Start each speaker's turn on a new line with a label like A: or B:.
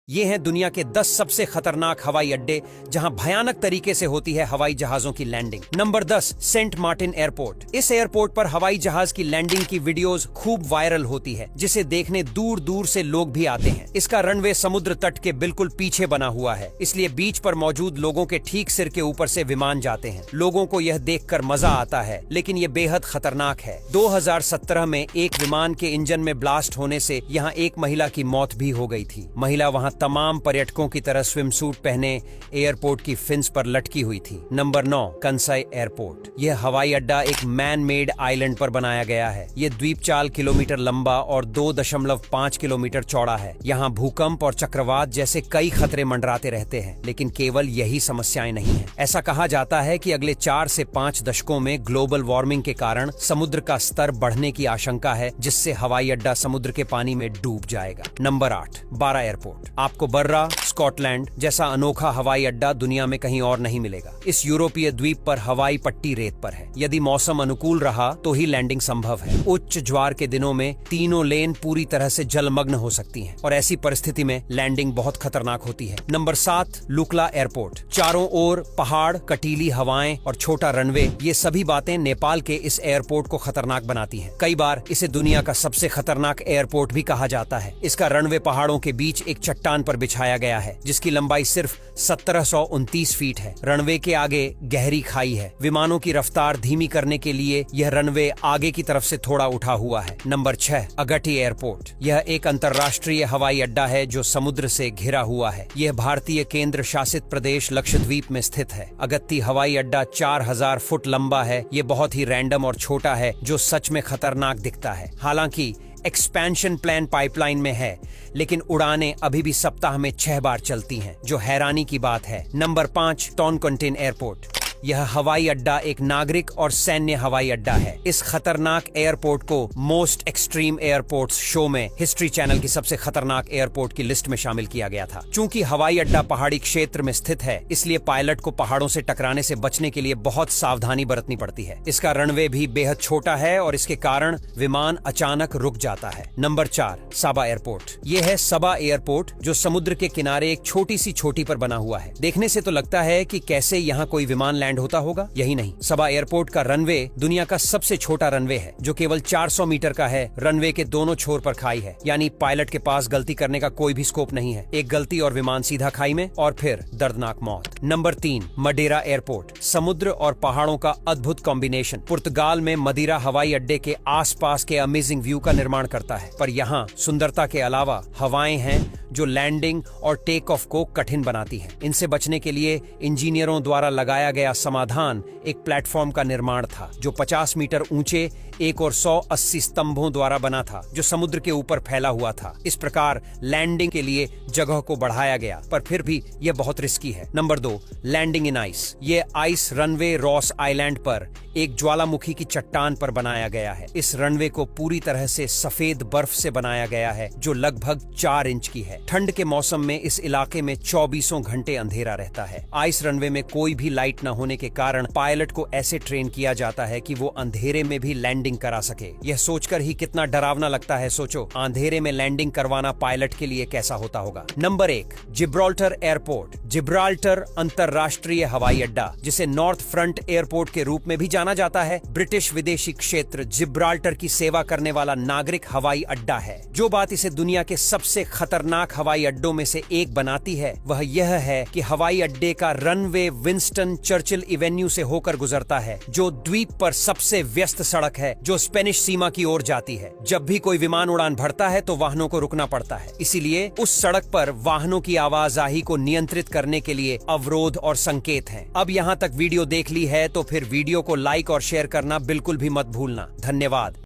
A: ये हैं दुनिया के 10 सबसे खतरनाक हवाई अड्डे जहां भयानक तरीके से होती है हवाई जहाजों की landing. Number 10, saint Martin airport. इस एयरपोर्ट पर हवाई जहाज की लैंडिंग की वीडियोस खूब वायरल होती है, जिसे देखने दूर दूर से लोग भी आते हैं। इसका रनवे समुद्र तट के बिल्कुल पीछे बना हुआ है, इसलिए बीच पर मौजूद लोगों के ठीक सिर के ऊपर से विमान जाते हैं। लोगों को यह देखकर मजा आता है, लेकिन ये बेहद खतरनाक है। 2017 में एक विमान के इंजन में ब्लास्ट होने से यहाँ एक महिला की मौत भी हो गई थी। महिला वहाँ तमाम पर्यटकों की तरह स्विम सूट पहने एयरपोर्ट की फिंस पर लटकी हुई थी। Number 9, Kansai airport. यह हवाई अड्डा एक मैन मेड आइलैंड पर बनाया गया है। यह द्वीप 4 किलोमीटर लंबा और 2.5 किलोमीटर चौड़ा है। यहाँ भूकंप और चक्रवात जैसे कई खतरे मंडराते रहते हैं, लेकिन केवल यही समस्याएं नहीं है। ऐसा कहा जाता है कि अगले 4 से 5 दशकों में ग्लोबल वार्मिंग के कारण समुद्र का स्तर बढ़ने की आशंका है, जिससे हवाई अड्डा समुद्र के पानी में डूब जाएगा। नंबर 8, बारा एयरपोर्ट। आपको बर्रा, स्कॉटलैंड जैसा अनोखा हवाई अड्डा दुनिया में कहीं और नहीं मिलेगा। इस यूरोपीय द्वीप पर हवाई पट्टी रेत पर है। यदि मौसम अनुकूल रहा तो ही लैंडिंग संभव है। उच्च ज्वार के दिनों में तीनों लेन पूरी तरह से जलमग्न हो सकती हैं, और ऐसी परिस्थिति में लैंडिंग बहुत खतरनाक होती है। Number 7, Lukla airport. चारों ओर पहाड़, कटीली हवाएं और छोटा रनवे, ये सभी बातें नेपाल के इस एयरपोर्ट को खतरनाक बनाती हैं। कई बार इसे दुनिया का सबसे खतरनाक एयरपोर्ट भी कहा जाता है। इसका रनवे पहाड़ों के बीच एक चट्टान पर बिछाया गया है, जिसकी लंबाई सिर्फ 1729 फीट है। रनवे के आगे गहरी खाई है। विमानों की रफ्तार धीमी करने के लिए यह रनवे आगे की तरफ से थोड़ा उठा हुआ है। Number 6, Agatti airport. यह एक अंतर्राष्ट्रीय हवाई अड्डा है जो समुद्र से घिरा हुआ है। यह भारतीय केंद्र शासित प्रदेश लक्षद्वीप में स्थित है। अगत्ती हवाई अड्डा 4000 फुट लंबा है। यह बहुत ही रैंडम और छोटा है, जो सच में खतरनाक दिखता है। हालांकि एक्सपेंशन प्लान पाइपलाइन में है, लेकिन उड़ानें अभी भी सप्ताह में 6 बार चलती हैं, जो हैरानी की बात है। Number 5, Toncontin airport. यह हवाई अड्डा एक नागरिक और सैन्य हवाई अड्डा है। इस खतरनाक एयरपोर्ट को मोस्ट एक्सट्रीम एयरपोर्ट्स शो में हिस्ट्री चैनल की सबसे खतरनाक एयरपोर्ट की लिस्ट में शामिल किया गया था। चूंकि हवाई अड्डा पहाड़ी क्षेत्र में स्थित है, इसलिए पायलट को पहाड़ों से टकराने से बचने के लिए बहुत सावधानी बरतनी पड़ती है। इसका रनवे भी बेहद छोटा है और इसके कारण विमान अचानक रुक जाता है। नंबर 4, सबा एयरपोर्ट। यह है सबा एयरपोर्ट, जो समुद्र के किनारे एक छोटी सी चोटी पर बना हुआ है। देखने से तो लगता है कि कैसे यहाँ कोई विमान लैंड होता होगा। यही नहीं, सबा एयरपोर्ट का रनवे दुनिया का सबसे छोटा रनवे है, जो केवल 400 मीटर का है। रनवे के दोनों छोर पर खाई है, यानी पायलट के पास गलती करने का कोई भी स्कोप नहीं है। एक गलती और विमान सीधा खाई में, और फिर दर्दनाक मौत। Number 3, Madeira airport. समुद्र और पहाड़ों का अद्भुत कॉम्बिनेशन पुर्तगाल में मदिरा हवाई अड्डे के आसपास के अमेजिंग व्यू का निर्माण करता है। पर यहाँ सुंदरता के अलावा हवाएं हैं जो लैंडिंग और टेक ऑफ को कठिन बनाती हैं। इनसे बचने के लिए इंजीनियरों द्वारा लगाया गया समाधान एक प्लेटफॉर्म का निर्माण था, जो 50 मीटर ऊंचे एक और 180 स्तंभों द्वारा बना था, जो समुद्र के ऊपर फैला हुआ था। इस प्रकार लैंडिंग के लिए जगह को बढ़ाया गया, पर फिर भी यह बहुत रिस्की है। Number 2, landing in ice. ये आइस रनवे रॉस आइलैंड पर एक ज्वालामुखी की चट्टान पर बनाया गया है। इस रनवे को पूरी तरह से सफेद बर्फ से बनाया गया है, जो लगभग 4 इंच की है। ठंड के मौसम में इस इलाके में 24 घंटे अंधेरा रहता है। आइस रनवे में कोई भी लाइट न होने के कारण पायलट को ऐसे ट्रेन किया जाता है कि वो अंधेरे में भी लैंडिंग करा सके। यह सोचकर ही कितना डरावना लगता है। सोचो, अंधेरे में लैंडिंग करवाना पायलट के लिए कैसा होता होगा। Number 1, Gibraltar airport. जिब्राल्टर अंतरराष्ट्रीय हवाई अड्डा, जिसे नॉर्थ फ्रंट एयरपोर्ट के रूप में भी जाना जाता है, ब्रिटिश विदेशी क्षेत्र जिब्राल्टर की सेवा करने वाला नागरिक हवाई अड्डा है। जो बात इसे दुनिया के सबसे खतरनाक हवाई अड्डों में से एक बनाती है, वह यह है कि हवाई अड्डे का रनवे विंस्टन चर्चिल एवेन्यू से होकर गुजरता है, जो द्वीप पर सबसे व्यस्त सड़क है, जो स्पेनिश सीमा की ओर जाती है। जब भी कोई विमान उड़ान भरता है तो वाहनों को रुकना पड़ता है, इसीलिए उस सड़क पर वाहनों की आवाजाही को नियंत्रित करने के लिए अवरोध और संकेत हैं। अब यहाँ तक वीडियो देख ली है तो फिर वीडियो को लाइक और शेयर करना बिल्कुल भी मत भूलना। धन्यवाद।